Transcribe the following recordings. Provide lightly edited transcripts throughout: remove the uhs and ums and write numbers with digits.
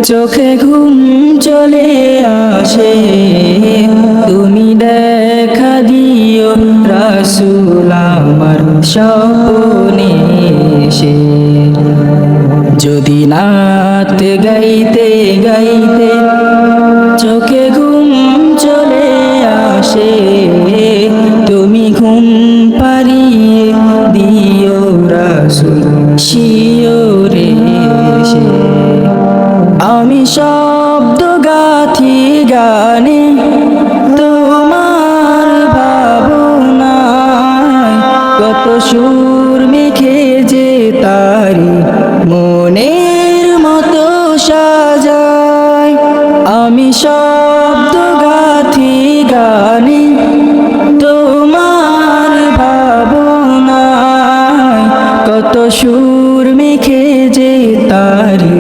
চোখে ঘুম চলে আসে, তুমি দেখা দিও রাসূল আমার স্বপ্নে এসে। যদি নাত গাইতে গাইতে চোখে ঘুম চলে আসে, তুমি ঘুম পাড়িয়ে দিও রাসূল শিওরে এসে। আমি শব্দ গাথি গানে তোমার ভাবনায়, কত সুর মেখে যে তারি মনের মতো সাজায়। আমি শব্দ গাথি গানে তোমার ভাবনায়, কত সুর মেখে যে তারি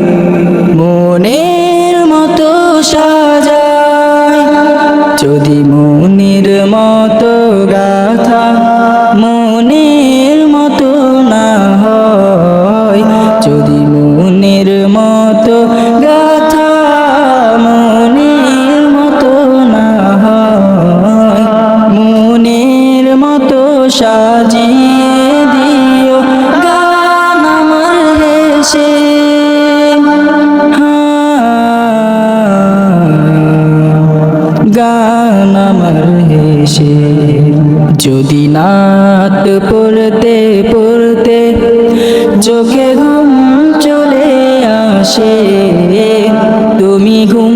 মনের মতো সাজায়। যদি মনের মতো গাথা মনের মতো না হয়, যদি মনের মতো গাথা মনের মতো না হয়, মনের মতো সাজিয়ে দিও গান আমার হেসে। গান আমার হেসে। যদি নাত পড়তে পড়তে চোখে ঘুম চলে আসে, তুমি ঘুম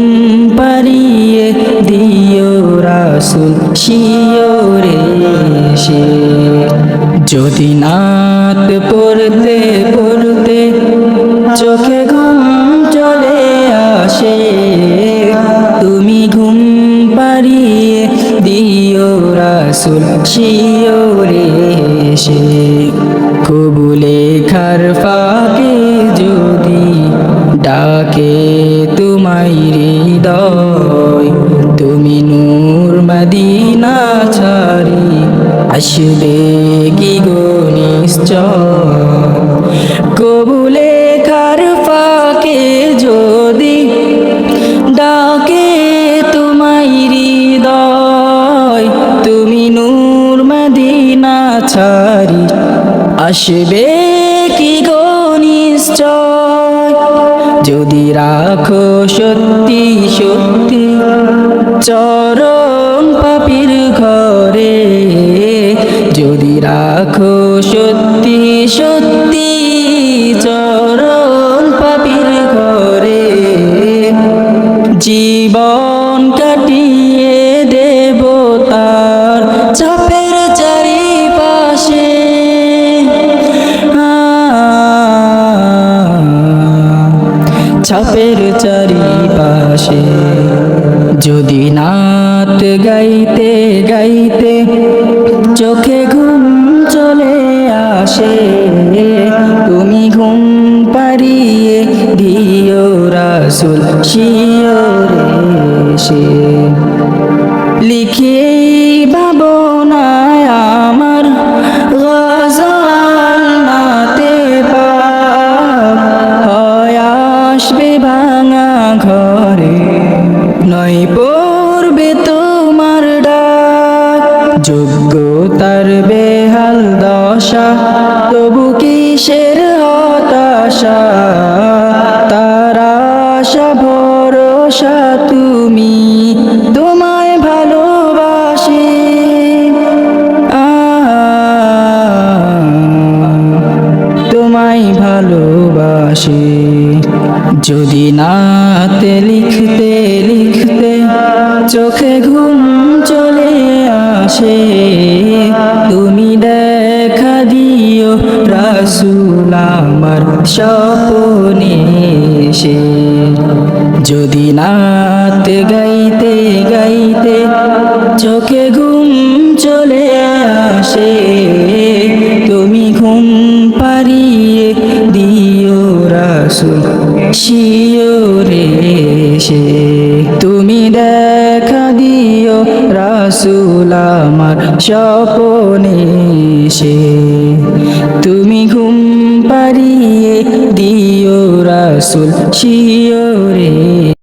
পাড়িয়ে দিও রাসূল শিওরে এসে। যদি নাত পড়তে পড়তে চোখে ঘুম চলে আসে, তুমি ঘুম পাড়িয়ে দিও রাসূল শিওরে এসে। কবুলে খার ফাঁকে যদি ডাকে তোমায় হৃদয়, তুমি নূর মদিনা ছাড়ি আসবে কি গো নিশ্চয়। কবুলে খার ফাঁকে যদি ডাকে তোমায় হৃদয়, তুমি নূর মদিনা ছাড়ি আসবে কি গো নিশ্চয়। যদি রাখো সত্যি সত্যি চরণ পাপীর ঘরে, যদি রাখো সত্যি সত্যি চরণ পাপীর ঘরে, জীবন কাটিয়ে দেব তার চাপের চারিপাশে। চাপের চারিপাশে। যদি নাত গাইতে গাইতে চোখে ঘুম চলে আসে, তুমি ঘুম পাড়িয়ে দিও রাসূল শিওরে এসে। লিখে ভাবনায় আমার গজল নাতে পাক, হয় আসবে ভাঙা ঘরে, নয় পড়বে তোমার ডাক। যোগ্যতার বেহাল দশা, তবু কিসের হতাশা, তার আশা ভরসা তুমি, তোমায় ভালোবাসি। তোমায় ভালোবাসি। যদি নাতে লিখতে লিখতে চোখে ঘুম চলে আসে, তুমি দেখা দিও রাসূল আমার স্বপ্নে এসে। যদি নাত গাইতে গাইতে চোখে ঘুম চলে আসে, তুমি ঘুম পাড়িয়ে দিও রাসূল শিওরে এসে। তুমি দেখা দিও রাসূল আমার স্বপ্নে এসে। তুমি ঘুম পাড়িয়ে দিও রাসূল রসুল শিওরে